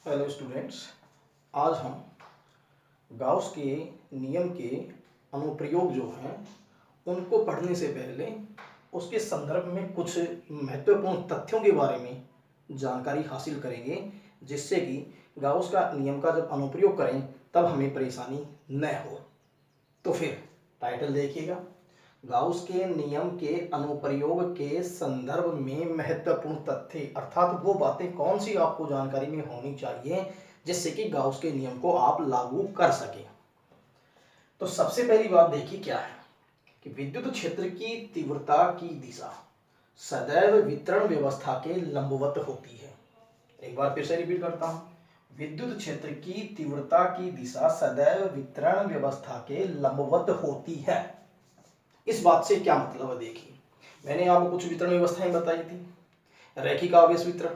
Hello students, आज हम Gauss के नियम के अनुप्रयोग जो हैं उनको पढ़ने से पहले उसके संदर्भ में कुछ महत्वपूर्ण तथ्यों के बारे में जानकारी हासिल करेंगे, जिससे कि गाउस का नियम का जब अनुप्रयोग करें तब हमें परेशानी न हो। तो फिर टाइटल देखिएगा, गाउस के नियम के अनुप्रयोग के संदर्भ में महत्वपूर्ण तथ्य, अर्थात वो बातें कौन सी आपको जानकारी में होनी चाहिए जिससे कि गाउस के नियम को आप लागू कर सकें। तो सबसे पहली बात देखिए क्या है कि विद्युत क्षेत्र की तीव्रता की दिशा सदैव वितरण व्यवस्था के लंबवत होती है। एक बार फिर से रिपीट करता हूं, विद्युत क्षेत्र की तीव्रता की दिशा सदैव वितरण व्यवस्था के लंबवत होती है। इस बात से क्या मतलब है, देखिए मैंने आपको कुछ वितरण व्यवस्थाएं बताई थी, रैखिक आवेश वितरण,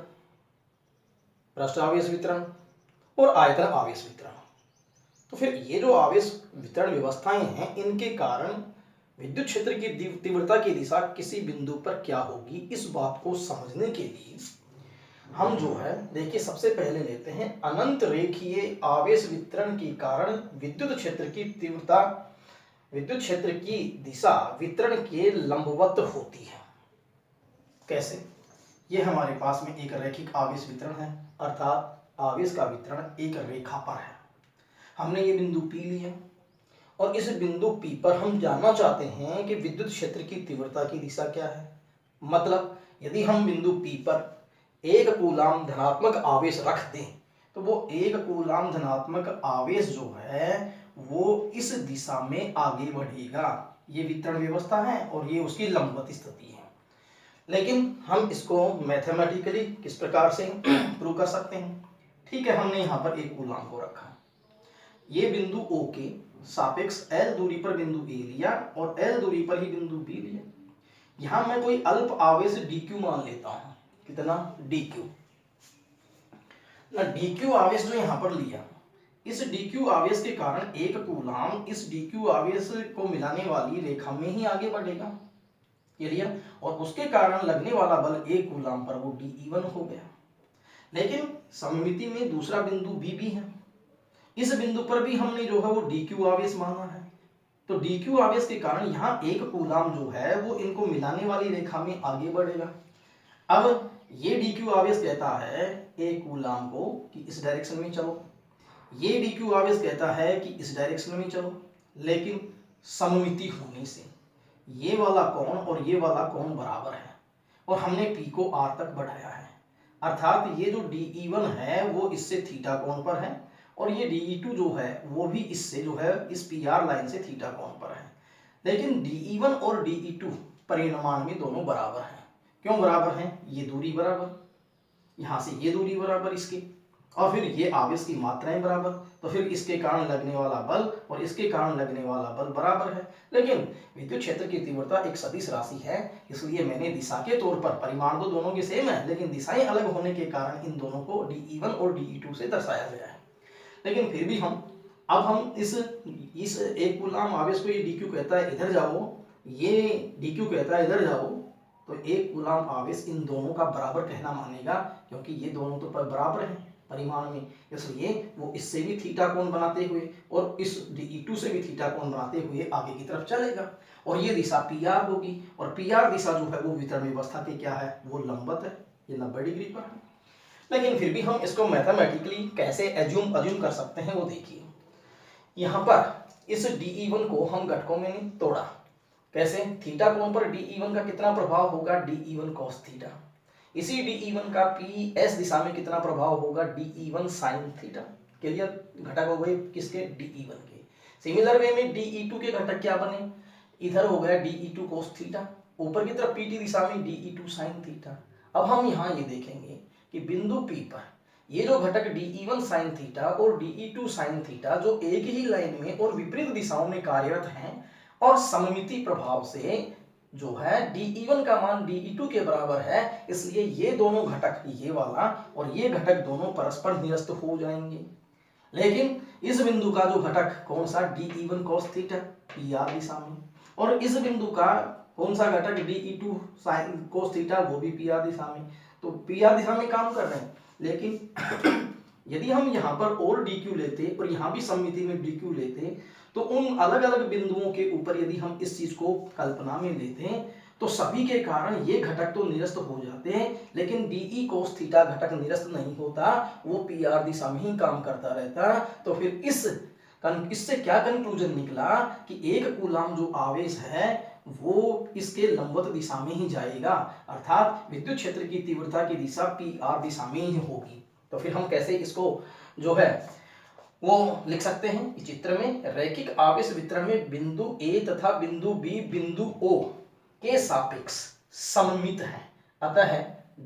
पृष्ठ आवेश वितरण और आयतन आवेश वितरण। तो फिर ये जो आवेश वितरण व्यवस्थाएं हैं, इनके कारण विद्युत क्षेत्र की तीव्रता की दिशा किसी बिंदु पर क्या होगी, इस बात को समझने के लिए हम जो है देखिए सबसे पहले लेते हैं अनंत रेखीय आवेश वितरण के कारण विद्युत क्षेत्र की तीव्रता, विद्युत क्षेत्र की दिशा वितरण के लंबवत होती है। कैसे? ये हमारे पास में एक रैखिक आवेश वितरण है, अर्थात आवेश का वितरण एक रेखा पर है। हमने ये बिंदु P लिया और इस बिंदु P पर हम जानना चाहते हैं कि विद्युत क्षेत्र की तीव्रता की दिशा क्या है। मतलब यदि हम बिंदु P पर एक कूलाम धनात्मक आवेश रख दें तो वो एक कूलाम धनात्मक आवेश जो है वो इस दिशा में आगे बढ़ेगा। ये वितरण व्यवस्था है और ये उसकी लंबवत स्थिति है। लेकिन हम इसको मैथमेटिकली किस प्रकार से प्रूव कर सकते हैं? ठीक है, हमने यहाँ पर एक कूलाम को रखा, ये बिंदु O के सापेक्ष L दूरी पर बिंदु A लिया और L दूरी पर ही बिंदु B लिया। यहाँ मैं कोई अल्प आवेश dq मान लेता हूँ। कितना? dq। dq आवेश जो यहाँ पर लिया, इस dq आवेश के कारण एक कूलाम इस dq आवेश को मिलाने वाली रेखा में ही आगे बढ़ेगा, ये लिया, और उसके कारण लगने वाला बल एक कूलाम पर वो dE1 हो गया। लेकिन सममिति में दूसरा बिंदु B भी है, इस बिंदु पर भी हमने जो है वो dq आवेश माना है। तो dq आवेश के कारण यहाँ एक कूलाम जो है वो इनको मिलाने वाली रेखा में आगे बढ़ेगा। अब ये dq आवेश कहता है एक कूलाम को कि इस डायरेक्शन में चलो, ये dq आवेश कहता है कि इस डायरेक्शन में चलो, लेकिन सममिति होने से ये वाला कोण और ये वाला कोण बराबर है और हमने p को r तक बढ़ाया है, अर्थात ये जो dE1 है वो इससे थीटा कोण पर है और ये dE2 जो है वो भी इससे जो है इस PR लाइन से थीटा कोण पर है। लेकिन dE1 और dE2 परिमाण में दोनों बराबर हैं। क्यों बराबर हैं? ये दूरी बराबर, यहाँ से ये दूरी बराबर इसकी, और फिर ये आवेश की मात्राएं बराबर, तो फिर इसके कारण लगने वाला बल और इसके कारण लगने वाला बल बराबर है। लेकिन विद्युत क्षेत्र की तीव्रता एक सदिश राशि है, इसलिए मैंने दिशा के तौर पर, परिमाण तो दोनों के सेम है लेकिन दिशाएं अलग होने के कारण इन दोनों को dE1 और dE2 से दर्शाया गया है। लेकिन फिर भी हम इस एक कूलाम आवेश को ये dq कहता है इधर जाओ, ये dq कहता है इधर जाओ, तो एक कूलाम आवेश इन दोनों का बराबर कहना मानेगा, क्योंकि ये दोनों तो बराबर हैं परिमाण में, इसलिए वो इससे भी थीटा कोण बनाते हुए और इस dE2 से भी थीटा कोण बनाते हुए आगे की तरफ चलेगा और ये दिशा PR होगी और PR दिशा जो है वो वितरण व्यवस्था के क्या है, वो लंबवत है, ये 90 डिग्री पर है। लेकिन फिर भी हम इसको मैथमेटिकली कैसे एज्यूम कर सकते हैं वो देखिए। यहाँ पर इस dE1 को हम घटकों में तोड़ा, कैसे? थीटा कोण पर dE1 का कितना प्रभाव होगा? dE1 cos theta. इसी dE1 का PS दिशा में कितना प्रभाव होगा? dE1 sin theta. क्लियर? घटक हो गए किसके? dE1 के। सिमिलर वे में dE2 के घटक क्या बने? इधर हो गया dE2 cos थीटा, ऊपर की तरफ PT दिशा में dE2 sin थीटा। अब हम यहाँ ये देखेंगे कि बिंदु P पर ये जो घटक dE1 sin थीटा और dE2 sin थीटा जो एक ही लाइन में और विपरीत दिशाओं में कार्यरत हैं और सममिति प्रभाव से जो है dE1 का मान dE2 के बराबर है, इसलिए ये दोनों घटक, ये वाला और ये घटक दोनों परस्पर निरस्त हो जाएंगे। लेकिन इस बिंदु का जो घटक कौन सा? dE1 cos थीटा PR दिशा में, और इस बिंदु का कौन सा घटक? dE2 sin cos थीटा, वो भी PR दिशा में। तो PR दिशा में काम कर रहे हैं, लेकिन यदि हम यहाँ पर और डी क्यू लेते और यहाँ भी सममिति में डी क्यू लेते तो उन अलग अलग बिंदुओं के ऊपर यदि हम इस चीज को कल्पना में लेते हैं तो सभी के कारण ये घटक तो निरस्त हो जाते हैं, लेकिन डीई कोस थीटा घटक निरस्त नहीं होता, वो पी आर दिशा में ही काम करता रहता। तो फिर इससे क्या कंक्लूजन निकला कि एक कूलाम जो आवेश है वो इसके लंबवत दिशा में ही जाएगा, अर्थात विद्युत क्षेत्र की तीव्रता की दिशा पी आर दिशा में ही होगी। तो फिर हम कैसे इसको जो है वो लिख सकते हैं इस चित्र में, रैखिक आवेश वितरण में बिंदु ए तथा बिंदु बी बिंदु ओ के सापेक्ष सममित है, अतः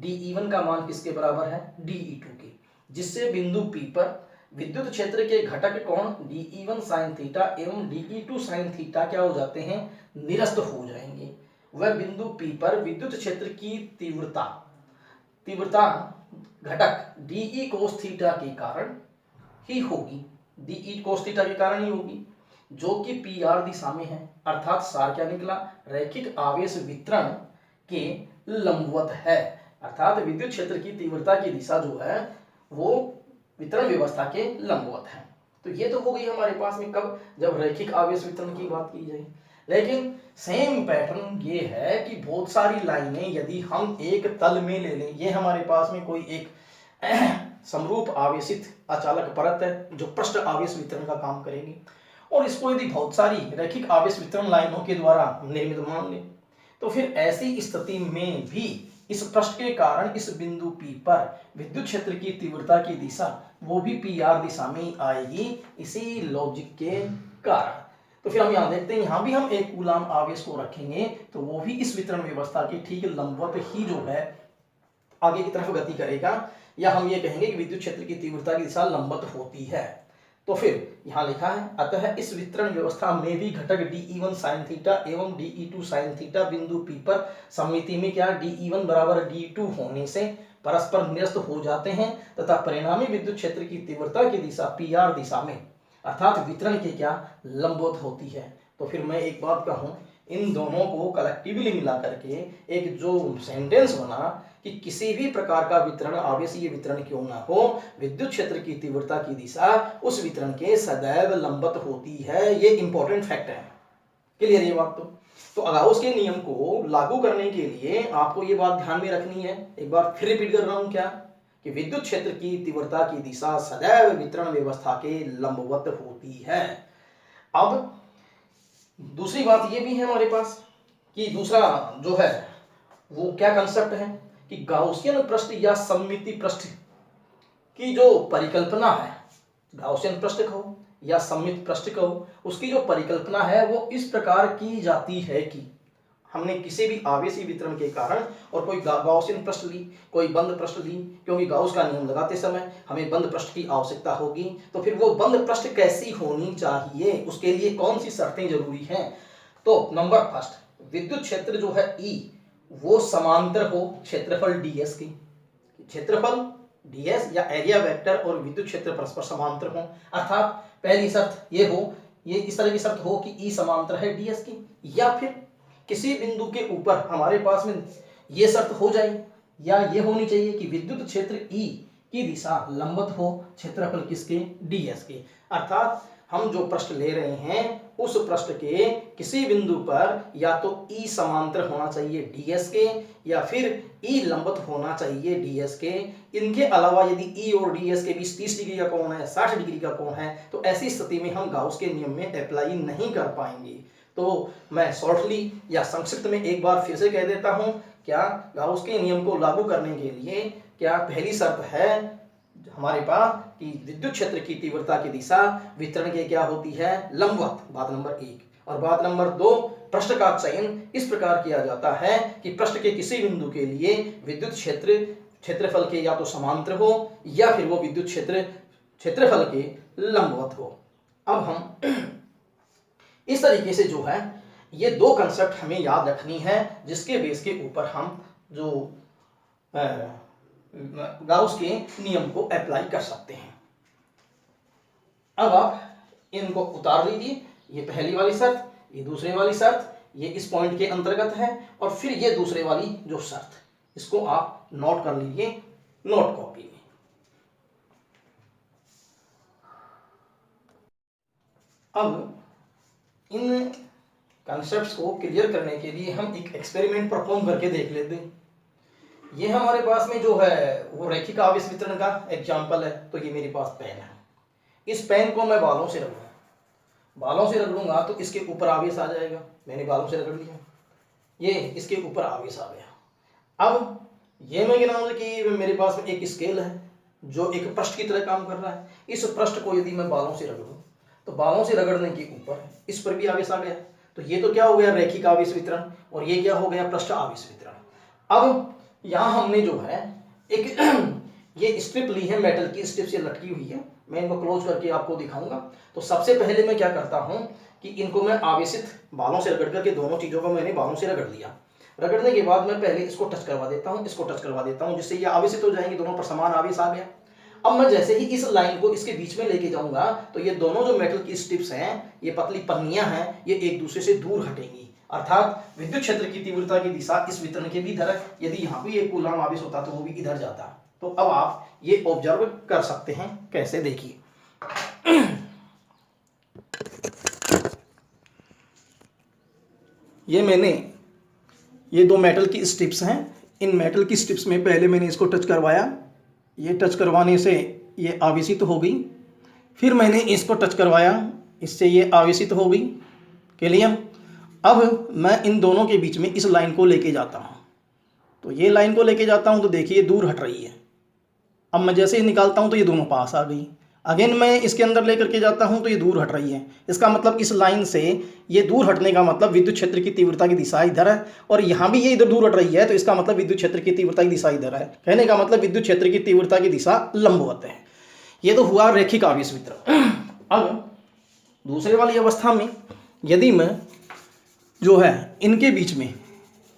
dE1 का मान किसके बराबर है, dE2 के, जिससे बिंदु P पर विद्युत क्षेत्र के घटक कोण dE1 sin थीटा एवं dE2 sin थीटा क्या हो जाते हैं, निरस्त हो जाएंगे। वह बिंदु P पर विद्युत क्षेत्र की तीव्रता घटक dE cos थीटा के कारण ही होगी, dE cos थीटा के कारण ही होगी, जो कि पी आर दिशा में है। अर्थात सार क्या निकला, रैखिक आवेश वितरण के लंबवत है, अर्थात विद्युत क्षेत्र की तीव्रता की दिशा जो है वो वितरण व्यवस्था के लंबवत है। तो ये तो हो गई हमारे पास में कब, जब रैखिक आवेश वितरण की बात की जाए। लेकिन सेम पैटर्न ये है कि बहुत सारी लाइनें यदि हम एक तल में ले लें, ये हमारे पास में कोई एक समरूप आवेशित अचालक परत है जो पृष्ठ आवेश वितरण का काम करेगी, और इसको यदि बहुत सारी रैखिक आवेश वितरण लाइनों के द्वारा निर्मित मान लें, तो फिर ऐसी स्थिति में भी इस पृष्ठ के कारण इस बिंदु P पर विद्युत क्षेत्र की तीव्रता की दिशा वो भी पी आर दिशा में ही आएगी, इसी लॉजिक के कारण। तो फिर हम यहाँ देखते हैं, यहाँ भी हम एक कूलाम आवेश को रखेंगे तो वो भी इस वितरण व्यवस्था के ठीक लंबवत ही जो है आगे की तरफ गति करेगा, या हम ये कहेंगे कि विद्युत क्षेत्र की तीव्रता की दिशा लंबवत होती है। तो फिर यहाँ लिखा है, अतः इस वितरण व्यवस्था में भी घटक dE1 sin थीटा एवं dE2 sin थीटा बिंदु P पर सममिति में क्या dE1 बराबर dE2 होने से परस्पर निरस्त हो जाते हैं तथा परिणामी विद्युत क्षेत्र की तीव्रता की दिशा PR दिशा में अर्थात वितरण के क्या लंबवत होती है। तो फिर मैं एक बात कहूँ, इन दोनों को कलेक्टिवली मिला करके एक जो सेंटेंस बना कि किसी भी प्रकार का वितरण आवेशीय वितरण क्यों ना हो, विद्युत क्षेत्र की तीव्रता की दिशा उस वितरण के सदैव लंबवत होती है, ये इंपॉर्टेंट फैक्ट है। क्लियर ये बात? तो गाउस के नियम को लागू करने के लिए आपको ये बात ध्यान में रखनी है, एक बार फिर रिपीट कर रहा हूं क्या, कि विद्युत क्षेत्र की तीव्रता की दिशा सदैव वितरण व्यवस्था के लंबवत होती है। अब दूसरी बात ये भी है हमारे पास कि दूसरा जो है वो क्या कंसेप्ट है कि गाउसियन पृष्ठ या सममिति पृष्ठ की जो परिकल्पना है, गाउसियन पृष्ठ कहो या सममित पृष्ठ कहो, उसकी जो परिकल्पना है वो इस प्रकार की जाती है कि हमने किसी भी आवेशी वितरण के कारण और कोई गाउसियन पृष्ठ ली, कोई बंद पृष्ठ ली, क्योंकि गाउस का नियम लगाते समय हमें बंद पृष्ठ की आवश्यकता होगी, तो फिर वो बंद पृष्ठ कैसी होनी चाहिए, उसके लिए कौन सी शर्तें जरूरी हैं। तो नंबर फर्स्ट, विद्युत क्षेत्र जो है E वो समांतर हो क्षेत्रफल ds की, क्षेत्रफल ds या एरिया वेक्टर और विद्युत क्षेत्र परस्पर समांतर हो, अर्थात पहली शर्त ये हो, ये इस तरह की शर्त हो कि E समांतर है ds की, या फिर किसी बिंदु के ऊपर हमारे पास में ये शर्त हो जाए, या ये होनी चाहिए कि विद्युत क्षेत्र E की दिशा लंबवत हो क्षेत्रफल किसके, ds के, अर्थात हम जो पृष्ठ ले रहे हैं उस पृष्ठ के किसी बिंदु पर या तो E समांतर होना चाहिए ds के, या फिर E लंबवत होना चाहिए ds के। इनके अलावा यदि E और ds के बीच 30 डिग्री का कोण है, 60 डिग्री का कोण है, तो ऐसी स्थिति में हम गाउस के नियम में अप्लाई नहीं कर पाएंगे। तो मैं शॉर्टली या संक्षिप्त में एक बार फिर से कह देता हूं, क्या गाउस के नियम को लागू करने के लिए क्या पहली शर्त है हमारे पास कि विद्युत क्षेत्र की तीव्रता की दिशा वितरण के क्या होती है, लंबवत, बात नंबर 1। और बात नंबर 2, पृष्ठ का चयन इस प्रकार किया जाता है कि पृष्ठ के किसी बिंदु के लिए विद्युत क्षेत्र क्षेत्रफल के या तो समांतर हो या फिर वो विद्युत क्षेत्र क्षेत्रफल के लंबवत हो। अब हम इस तरीके से जो है ये दो कंसेप्ट हमें याद रखनी है, जिसके बेस के ऊपर हम जो गाउस के नियम को अप्लाई कर सकते हैं। अब आप इनको उतार लीजिए, ये पहली वाली शर्त, ये दूसरी वाली शर्त, ये इस पॉइंट के अंतर्गत है, और फिर ये दूसरे वाली जो शर्त, इसको आप नोट कर लीजिए नोट कॉपी में। अब इन कॉन्सेप्ट्स को क्लियर करने के लिए हम एक एक्सपेरिमेंट परफॉर्म करके देख लेते हैं। ये हमारे पास में जो है वो रैखिक आवेश वितरण का एग्जाम्पल है। तो ये मेरे पास पेन है, इस पेन को मैं बालों से रगड़ूंगा, बालों से रगड़ूंगा तो इसके ऊपर आवेश आ जाएगा। मैंने बालों से रगड़ लिया, ये इसके ऊपर आवेश आ गया। अब ये मैं गिनाऊंगा कि मेरे पास में एक स्केल है जो एक पृष्ठ की तरह काम कर रहा है। इस पृष्ठ को यदि मैं बालों से रगड़ूं तो बालों से रगड़ने के ऊपर इस पर भी आवेश आ गया। तो ये तो क्या हो गया, रैखिक आवेश वितरण, और ये क्या हो गया, पृष्ठ आवेश वितरण। अब यहाँ हमने जो है एक ये स्ट्रिप ली है, मेटल की स्ट्रिप से लटकी हुई है। मैं इनको क्लोज करके आपको दिखाऊंगा। तो सबसे पहले मैं क्या करता हूँ कि इनको मैं आवेशित बालों से रगड़ करके, दोनों चीज़ों को मैंने बालों से रगड़ लिया। रगड़ने के बाद मैं पहले इसको टच करवा देता हूँ, इसको टच करवा देता हूँ, जिससे ये आवेशित हो जाएंगे, दोनों पर समान आवेश आ गया। अब मैं जैसे ही इस लाइन को इसके बीच में लेके जाऊंगा तो ये दोनों जो मेटल की स्ट्रिप्स हैं, ये पतली पन्नियां हैं, ये एक दूसरे से दूर हटेंगी। अर्थात विद्युत क्षेत्र की तीव्रता की दिशा इस वितरण के भी इधर है। यदि यहाँ भी एक कूलाम आवेश होता तो वो भी इधर जाता। तो अब आप ये ऑब्जर्व कर सकते हैं, कैसे, देखिए। ये मैंने ये दो मेटल की स्ट्रिप्स हैं, इन मेटल की स्ट्रिप्स में पहले मैंने इसको टच करवाया, ये टच करवाने से ये आवेशित हो गई। फिर मैंने इसको टच करवाया, इससे ये आवेशित हो गई। क्लियर। अब मैं इन दोनों के बीच में इस लाइन को लेके जाता हूँ, तो ये लाइन को लेके जाता हूँ तो देखिए दूर हट रही है। अब मैं जैसे ही निकालता हूँ तो ये दोनों पास आ गई। अगेन मैं इसके अंदर लेकर के जाता हूँ तो ये दूर हट रही है। इसका मतलब इस लाइन से ये दूर हटने का मतलब विद्युत क्षेत्र की तीव्रता की दिशा इधर है, और यहाँ भी ये इधर दूर हट रही है, तो इसका मतलब विद्युत क्षेत्र की तीव्रता की दिशा इधर है। कहने का मतलब विद्युत क्षेत्र की तीव्रता की दिशा लंबवत है। ये तो हुआ रैखिक आवेश वितरण। अब दूसरे वाली अवस्था में यदि मैं जो है इनके बीच में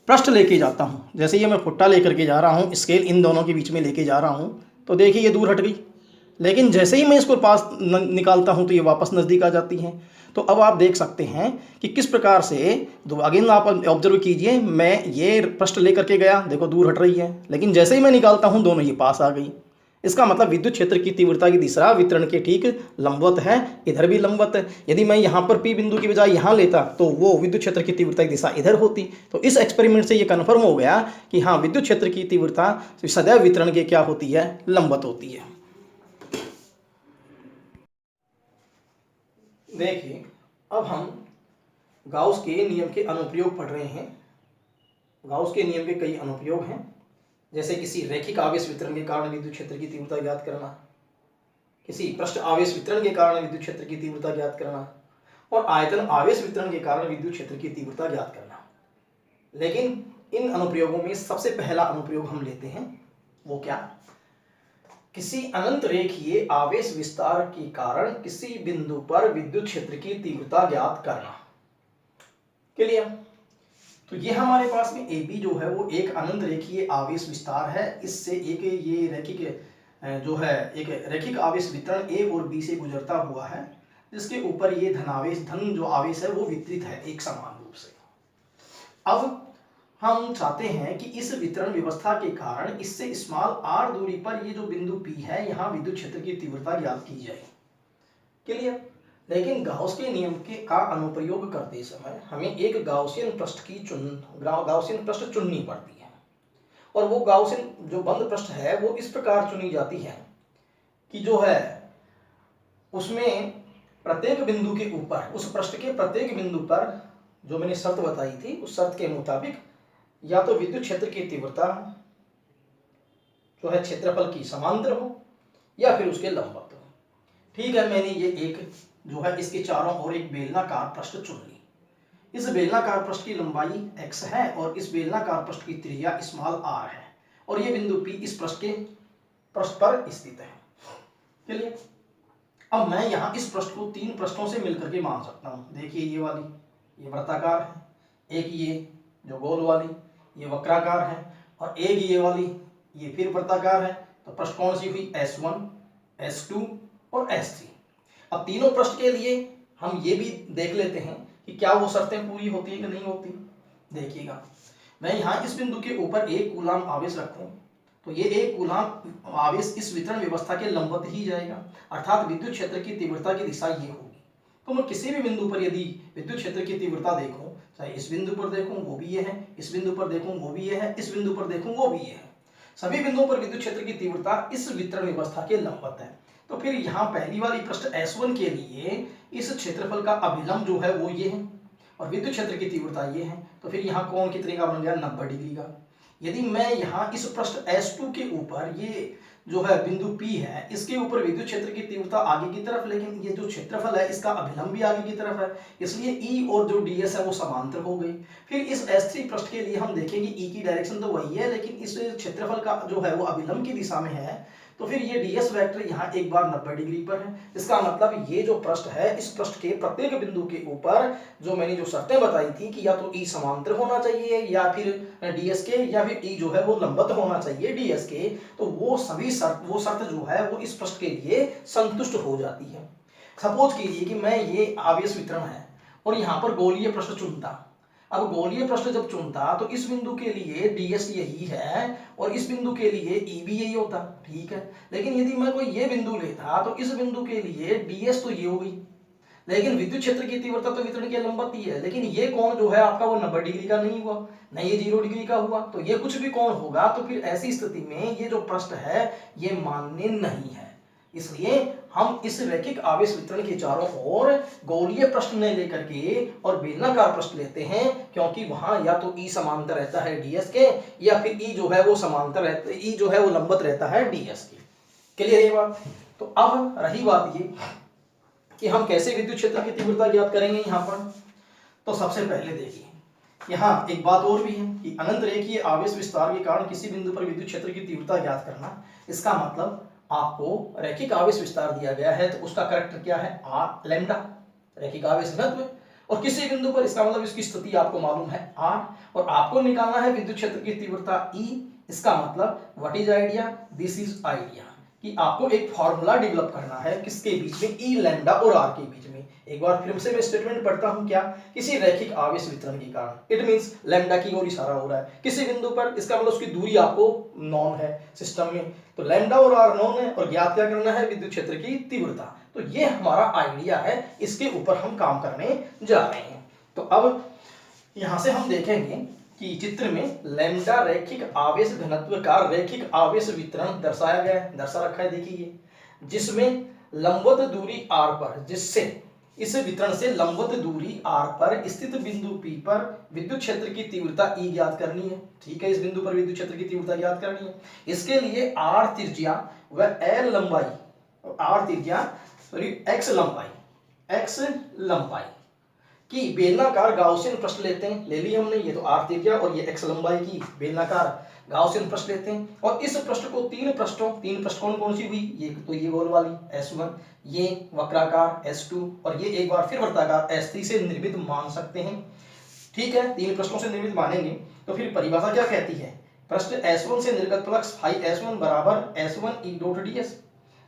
पृष्ठ लेके जाता हूँ, जैसे ये मैं फुट्टा लेकर के जा रहा हूँ, स्केल इन दोनों के बीच में लेके जा रहा हूँ, तो देखिए ये दूर हट गई। लेकिन जैसे ही मैं इसको पास निकालता हूँ तो ये वापस नज़दीक आ जाती हैं। तो अब आप देख सकते हैं कि किस प्रकार से, अगेन आप ऑब्जर्व कीजिए, मैं ये पृष्ठ लेकर के गया, देखो दूर हट रही है, लेकिन जैसे ही मैं निकालता हूँ दोनों ये पास आ गई। इसका मतलब विद्युत क्षेत्र की तीव्रता की दिशा वितरण के ठीक लंबवत है, इधर भी लंबवत है। यदि मैं यहाँ पर P बिंदु की बजाय यहाँ लेता तो वो विद्युत क्षेत्र की तीव्रता की दिशा इधर होती। तो इस एक्सपेरिमेंट से ये कन्फर्म हो गया कि हाँ, विद्युत क्षेत्र की तीव्रता सदैव वितरण के क्या होती है, लंबवत होती है। देखिए, अब हम गाउस के नियम के अनुप्रयोग पढ़ रहे हैं। गाउस के नियम के कई अनुप्रयोग हैं, जैसे किसी रैखिक आवेश वितरण के कारण विद्युत क्षेत्र की तीव्रता ज्ञात करना, किसी पृष्ठ आवेश वितरण के कारण विद्युत क्षेत्र की तीव्रता ज्ञात करना, और आयतन आवेश वितरण के कारण विद्युत क्षेत्र की तीव्रता ज्ञात करना। लेकिन इन अनुप्रयोगों में सबसे पहला अनुप्रयोग हम लेते हैं, वो क्या, किसी अनंत रेखीय आवेश विस्तार के कारण किसी बिंदु पर विद्युत क्षेत्र की तीव्रता ज्ञात करना। क्लियर। तो ये हमारे पास में AB जो है वो एक अनंत रेखीय आवेश विस्तार है। इससे एक ये रैखिक जो है एक रैखिक आवेश वितरण A और B से गुजरता हुआ है, जिसके ऊपर ये धन जो आवेश है वो वितरित है एक समान रूप से। अब हम चाहते हैं कि इस वितरण व्यवस्था के कारण इससे स्मॉल r दूरी पर ये जो बिंदु P है, यहाँ विद्युत क्षेत्र की तीव्रता ज्ञात की जाए। क्लियर। लेकिन गाउस के नियम का अनुप्रयोग करते समय हमें एक गाउसियन पृष्ठ चुननी पड़ती है, और वो गाउसियन जो बंद पृष्ठ है वो इस प्रकार चुनी जाती है कि जो है उसमें प्रत्येक बिंदु के ऊपर, उस पृष्ठ के प्रत्येक बिंदु पर जो मैंने शर्त बताई थी, उस शर्त के मुताबिक या तो विद्युत क्षेत्र की तीव्रता जो है क्षेत्रफल की समांतर हो या फिर उसके लंबवत हो। ठीक है, मैंने ये एक जो है इसके चारों ओर एक बेलनाकार पृष्ठ चुन ली। इस बेलनाकार पृष्ठ की लंबाई x है और इस बेलनाकार पृष्ठ की त्रिज्या स्मॉल r है, और ये बिंदु P इस पृष्ठ पर स्थित है। चलिए, अब मैं यहाँ इस पृष्ठ को तीन पृष्ठों से मिलकर के मान सकता हूँ। देखिए, ये वाली ये वृत्ताकार है, एक ये जो गोल वाली ये वक्राकार है, और एक ये वाली ये फिर वृत्ताकार है। तो पृष्ठ कौन सी हुई, S1, S2 और S3। अब तीनों पृष्ठ के लिए हम ये भी देख लेते हैं कि क्या वो शर्तें पूरी होती है कि नहीं होती। देखिएगा, मैं यहाँ इस बिंदु के ऊपर एक कूलाम आवेश रखूं तो ये एक कूलाम आवेश इस वितरण व्यवस्था के लंबवत ही जाएगा, अर्थात विद्युत क्षेत्र की तीव्रता की दिशा ये होगी। तो मैं किसी भी बिंदु पर यदि विद्युत क्षेत्र की तीव्रता देखूं, चाहे इस बिंदु पर देखूं वो भी ये है, इस बिंदु पर देखूं वो भी ये है, इस बिंदु पर देखूं वो भी ये है, सभी बिंदुओं पर विद्युत क्षेत्र की तीव्रता इस वितरण व्यवस्था के लंबवत है। तो फिर यहाँ पहली वाली पृष्ठ S1 के लिए इस क्षेत्रफल का अभिलंब जो है वो ये है और विद्युत क्षेत्र की तीव्रता ये है। तो फिर यहाँ कोण कितने का बन गया, 90 डिग्री का। यदि मैं यहाँ इस पृष्ठ S2 के ऊपर ये जो है बिंदु P है, इसके ऊपर विद्युत क्षेत्र की तीव्रता आगे की तरफ, लेकिन ये जो क्षेत्रफल है इसका अभिलंब भी आगे की तरफ है, इसलिए E और जो ds है वो समांतर हो गई। फिर इस S3 पृष्ठ के लिए हम देखेंगे E की डायरेक्शन तो वही है, लेकिन इस क्षेत्रफल का जो है वो अभिलंब की दिशा में है, तो फिर ये ds वेक्टर यहाँ एक बार 90 डिग्री पर है। इसका मतलब ये जो पृष्ठ है, इस पृष्ठ के प्रत्येक बिंदु के ऊपर जो मैंने जो शर्तें बताई थी कि या तो E समांतर होना चाहिए या फिर ds के, या फिर E जो है वो लंबवत होना चाहिए ds के, तो वो सभी शर्त जो है वो इस पृष्ठ के लिए संतुष्ट हो जाती है। सपोज कीजिए कि मैं ये आवेश वितरण है और यहाँ पर गोलीय पृष्ठ चुनता। अब गोलीय पृष्ठ जब चुनता तो इस बिंदु के लिए ds यही है और इस बिंदु के लिए E भी यही होता, ठीक है। लेकिन यदि मैं कोई ये बिंदु लेता तो इस बिंदु के लिए ds तो ये हो गई, लेकिन विद्युत क्षेत्र की तीव्रता तो वितरण के लंबवत ही है, लेकिन ये कोण जो है आपका वो 90 डिग्री का नहीं हुआ, नहीं ये 0 डिग्री का हुआ, तो ये कुछ भी कोण होगा तो फिर ऐसी स्थिति में ये जो पृष्ठ है ये मान्य नहीं है। इसलिए हम इस रैखिक आवेश वितरण के चारों ओर गोलीय पृष्ठ नहीं लेकर के और बेलनाकार पृष्ठ लेते हैं, क्योंकि वहां या तो E समांतर रहता है ds के, या फिर E जो है वो समांतर रहता है, E जो है वो लंबवत रहता है ds के। क्लियर है बात? तो अब रही बात ये कि हम कैसे विद्युत क्षेत्र की तीव्रता ज्ञात करेंगे यहाँ पर। तो सबसे पहले देखिए यहाँ एक बात और भी है कि अनंत रेखीय आवेश विस्तार के कारण किसी बिंदु पर विद्युत क्षेत्र की तीव्रता ज्ञात करना, इसका मतलब आपको रैखिक आवेश विस्तार दिया गया है तो उसका करैक्टर क्या है, r लैम्डा, रैखिक आवेश घनत्व, और किसी बिंदु पर इसका मतलब इसकी स्थिति आपको मालूम है r, और आपको निकालना है विद्युत क्षेत्र की तीव्रता E। इसका मतलब what is idea, this is idea, कि आपको एक फॉर्मूला डेवलप करना है किसके बीच में, E लैम्डा और r के बीच में। एक बार फिर से मैं स्टेटमेंट पढ़ता हूं, क्या, किसी रैखिक आवेश वितरण के कारण, इट मींस लैम्डा की ओर इशारा हो रहा है किसी बिंदु पर, इसका मतलब उसकी दूरी आपको नॉन है सिस्टम में, तो लैम्डा और r नॉन है और ज्ञात क्या करना है, विद्युत क्षेत्र की तीव्रता। तो ये हमारा आइडिया है, इसके ऊपर हम काम करने जा रहे हैं। तो अब यहां से हम देखेंगे कि चित्र में लैम्डा रैखिक आवेश घनत्व का रैखिक आवेश वितरण दर्शाया गया है, दर्शा रखा है, देखिए, जिसमें लंबवत दूरी r पर, जिससे इस वितरण से लंबवत दूरी r पर स्थित बिंदु P पर विद्युत क्षेत्र की तीव्रता E ज्ञात करनी है, ठीक है। इस बिंदु पर विद्युत क्षेत्र की तीव्रता ज्ञात करनी है। इसके लिए r त्रिज्या व l लंबाई, r त्रिज्या सॉरी x लंबाई की बेलनाकार गाउसियन पृष्ठ लेते हैं, ले ली हमने, ये तो r त्रिज्या और ये x लंबाई की बेलनाकार गाउसियन पृष्ठ लेते हैं, और इस पृष्ठ को तीन पृष्ठ कौन सी हुई, ये तो ये गोल वाली S1, ये वक्राकार S2 और ये एक बार फिर वृत्ताकार S3 से निर्मित मान सकते हैं, ठीक है। तीन पृष्ठों से निर्मित मानेंगे तो फिर परिभाषा क्या कहती है, पृष्ठ S1 से निर्गत फ्लक्स φS1 बराबर S1 E डॉट ds,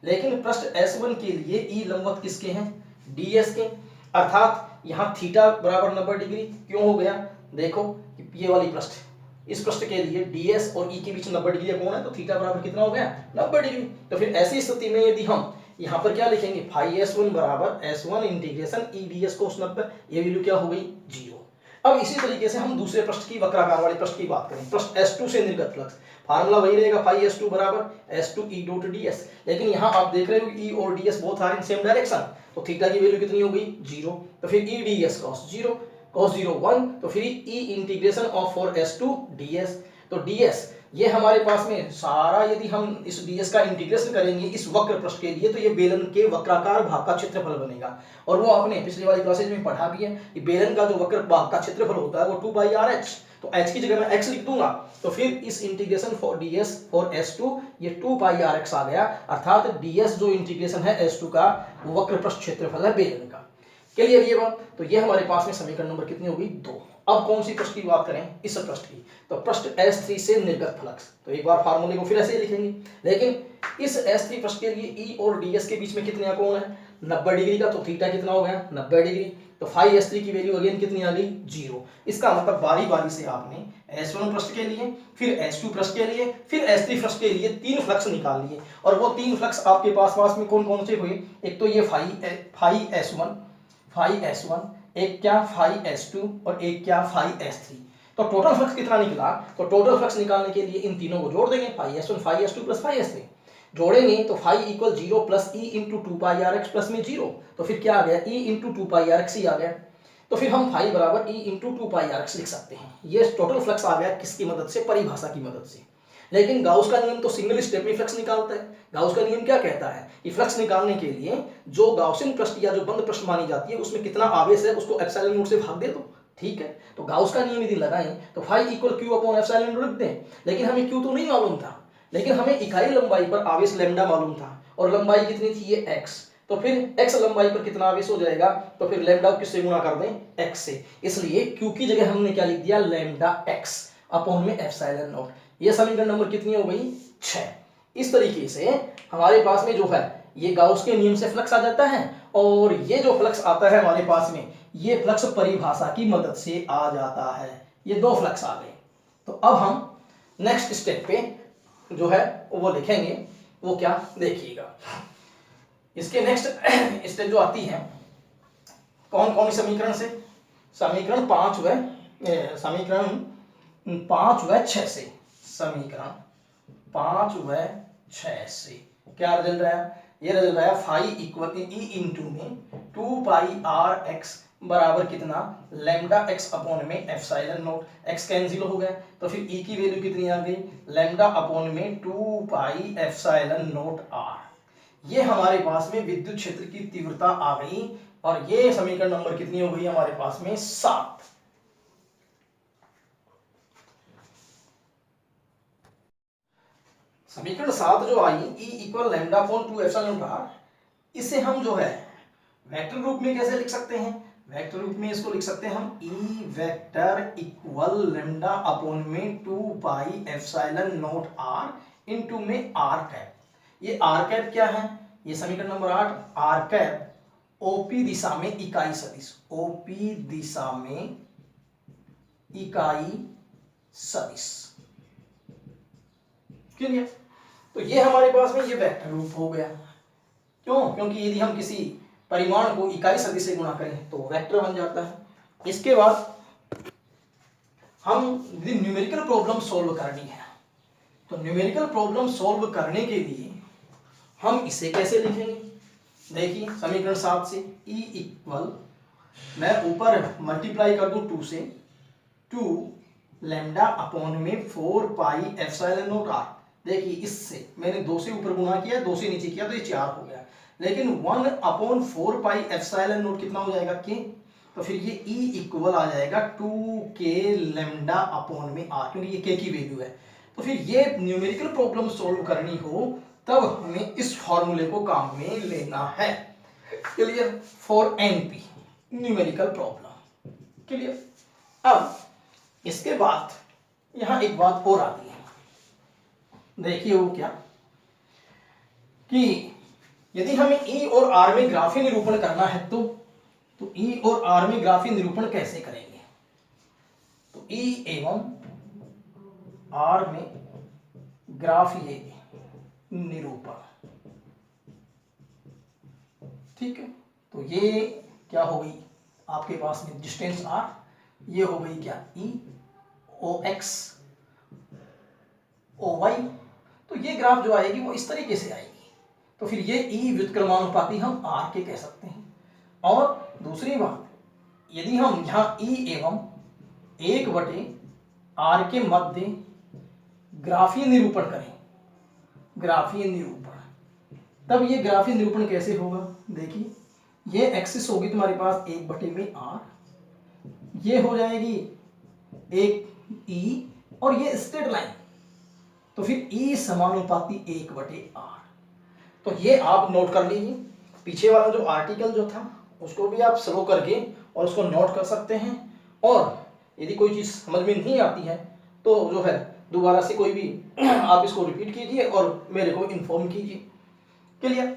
लेकिन पृष्ठ S1 के लिए E लंबवत किसके हैं, ds के, अर्थात यहाँ थीटा बराबर 90 डिग्री क्यों हो गया, देखो ये वाली पृष्ठ, इस पृष्ठ के लिए ds और E के बीच 90 डिग्री का कोण है, तो थीटा बराबर कितना हो गया, 90 डिग्री। तो फिर ऐसी स्थिति में यदि हम यहाँ पर क्या लिखेंगे, φS1 बराबर S1 integration E ds cos 90, ये वैल्यू क्या हो गई, 0। अब इसी तरीके से हम दूसरे पृष्ठ की वक्राकार वाले पृष्ठ की बात करें, पृष्ठ S2 से निर्गत फ्लक्स, फार्मूला वही रहेगा φS2 बराबर S2 E डॉट ds, लेकिन यहाँ आप देख रहे हो E और ds both are in same direction, तो थीटा की वैल्यू कितनी हो गई, 0। तो फिर E ds cos 0 1, तो फिर E integration of 4S2 ds, तो ds ये हमारे पास में सारा, यदि हम इस ds का इंटीग्रेशन करेंगे इस वक्र पृष्ठ के लिए, तो ये बेलन के वक्राकार भाग का क्षेत्रफल बनेगा, और वो आपने पिछली वाली क्लासेज में पढ़ा भी है कि बेलन का जो वक्र भाग का क्षेत्रफल होता है वो 2πrh, तो h की जगह मैं x लिख दूंगा, तो फिर इस integration for ds for S2 ये 2πrx आ गया, अर्थात ds जो इंटीग्रेशन है S2 का वो वक्र पृष्ठ क्षेत्रफल है बेलन का। क्लियर ये बात? तो ये हमारे पास में समीकरण नंबर कितनी होगी, 2। अब कौन सी पृष्ठ की बात करें, इस पृष्ठ की, तो पृष्ठ S3 से निर्गत फ्लक्स, तो एक बार फार्मूले को फिर ऐसे ही लिखेंगे, लेकिन इस S3 पृष्ठ के लिए E और ds के बीच में कितने कोण है, 90 डिग्री का, तो थीटा कितना हो गया, 90 डिग्री, तो φS3 की वैल्यू अगेन कितनी आ गई, 0। इसका मतलब बारी बारी से आपने S1 पृष्ठ के लिए, फिर S2 पृष्ठ के लिए, फिर S3 पृष्ठ के लिए तीन फ्लक्स निकाल लिए, और वो तीन फ्लक्स आपके पास में कौन कौन से हुए, एक तो ये φS1, फाई S1, एक क्या फाई S2 और एक क्या फाई S3। तो टोटल फ्लक्स कितना निकला? तो टोटल फ्लक्स निकालने के लिए इन तीनों को जोड़ देंगे, phi S1 phi S2 plus phi S3। जोड़ेंगे तो phi equal 0 plus e into 2 pi r x plus में 0, तो फिर क्या आ गया? E into 2 pi r x ही आ गया। तो फिर हम फाई बराबर e into 2 pi r x लिख सकते हैं। ये टोटल फ्लक्स आ गया किसकी मदद से? परिभाषा की मदद से। लेकिन गाउस का नियम तो सिंगल स्टेप में फ्लक्स निकालता है। गाउस का नियम क्या कहता है कि फ्लक्स निकालने के लिए जो गाउसियन पृष्ठ या जो बंद पृष्ठ मानी जाती है उसमें कितना आवेश है उसको एप्सिलॉन नॉट से भाग दे दो, ठीक है। तो गाउस का नियम यदि लगाएं तो phi equal Q upon epsilon not लिख दें। लेकिन हमें क्यू तो नहीं मालूम था, लेकिन हमें इकाई लंबाई पर आवेश लैम्डा मालूम था, और लंबाई कितनी थी? ये x। तो फिर x लंबाई पर कितना आवेश हो जाएगा? तो फिर लैम्डा को किससे गुणा कर दें? x से। इसलिए q की जगह हमने क्या लिख दिया? लैम्डा x अपॉन में एप्सिलॉन नॉट। ये समीकरण नंबर कितनी हो गई? 6। इस तरीके से हमारे पास में जो है ये गाउस के नियम से फ्लक्स आ जाता है, और ये जो फ्लक्स आता है हमारे पास में ये फ्लक्स परिभाषा की मदद से आ जाता है। ये दो फ्लक्स आ गए। तो अब हम नेक्स्ट स्टेप पे जो है वो लिखेंगे, वो क्या देखिएगा। इसके नेक्स्ट स्टेप जो आती है कौन कौन समीकरण से? समीकरण 5 व 6 से। समीकरण 5 व 6 से क्या रिजल्ट आया? ये रिजल्ट आया फाई इक्वल ई इंटू में 2 पाई आर एक्स बराबर कितना? लैम्डा एक्स अपॉन में एप्सिलॉन नॉट। एक्स कैंसिल हो गया तो फिर ई की वैल्यू कितनी आ गई? लैम्डा अपॉन में 2 पाई एप्सिलॉन नॉट आर। ये हमारे पास में विद्युत क्षेत्र की तीव्रता आ गई, और ये समीकरण नंबर कितनी हो गई हमारे पास में? 7। समीकरण 7 जो आई E equal lambda upon 2 epsilon not R, इसे हम जो है वेक्टर रूप में कैसे लिख सकते हैं? वेक्टर रूप में इसको लिख सकते हैं हम E vector equal lambda upon में 2 pi epsilon not R into में आर कैप। ये आर कैप क्या है? ये समीकरण नंबर 8। आर कैप ओपी दिशा में इकाई सदिश, ओपी दिशा में इकाई सदिश, क्लियर? तो ये हमारे पास में ये वेक्टर रूप हो गया। क्यों? क्योंकि यदि हम किसी परिमाण को इकाई सदिश से गुणा करें तो वेक्टर बन जाता है। इसके बाद हम यदि न्यूमेरिकल प्रॉब्लम सॉल्व करनी है तो न्यूमेरिकल प्रॉब्लम सॉल्व करने के लिए हम इसे कैसे लिखेंगे? देखिए समीकरण 7 से E इक्वल, मैं ऊपर मल्टीप्लाई कर दूं 2 से, 2 लैम्डा अपॉन में 4 पाई एप्सिलॉन नॉट आर। देखिए इससे मैंने 2 से ऊपर गुणा किया, 2 से नीचे किया तो ये 4 हो गया, लेकिन 1 अपॉन 4 पाई एप्सिलॉन नॉट कितना हो जाएगा? के। तो फिर ये E इक्वल आ जाएगा 2k लैम्डा अपॉन में आर, क्योंकि ये k की वैल्यू है। तो फिर ये न्यूमेरिकल प्रॉब्लम सॉल्व करनी हो तब हमें इस फॉर्मूले को काम में लेना है। Clear? For NP numerical problem, clear? अब इसके बाद यहां एक बात और आती है, देखिए वो क्या कि यदि हमें E और R में ग्राफीय निरूपण करना है तो E और R में ग्राफीय निरूपण कैसे करेंगे? तो E एवं R में ग्राफीय निरूपण, ठीक है। तो ये क्या हो गई आपके पास में डिस्टेंस R, ये हो गई क्या? E OX OY। तो ये ग्राफ जो आएगी वो इस तरीके से आएगी। तो फिर ये E व्युत्क्रमानुपाती हम R के कह सकते हैं। और दूसरी बात, यदि हम यहाँ E एवं 1/R के मध्य ग्राफीय निरूपण करें, ग्राफीय निरूपण, तब ये ग्राफीय निरूपण कैसे होगा? देखिए ये एक्सिस होगी तुम्हारे पास 1/R, ये हो जाएगी एक E, और ये स्ट्रेट लाइन, तो फिर E समानुपाती 1/R। तो ये आप नोट कर लीजिए। पीछे वाला जो आर्टिकल जो था उसको भी आप स्लो करके और उसको नोट कर सकते हैं, और यदि कोई चीज़ समझ में नहीं आती है तो जो है दोबारा से कोई भी आप इसको रिपीट कीजिए और मेरे को इन्फॉर्म कीजिए। क्लियर?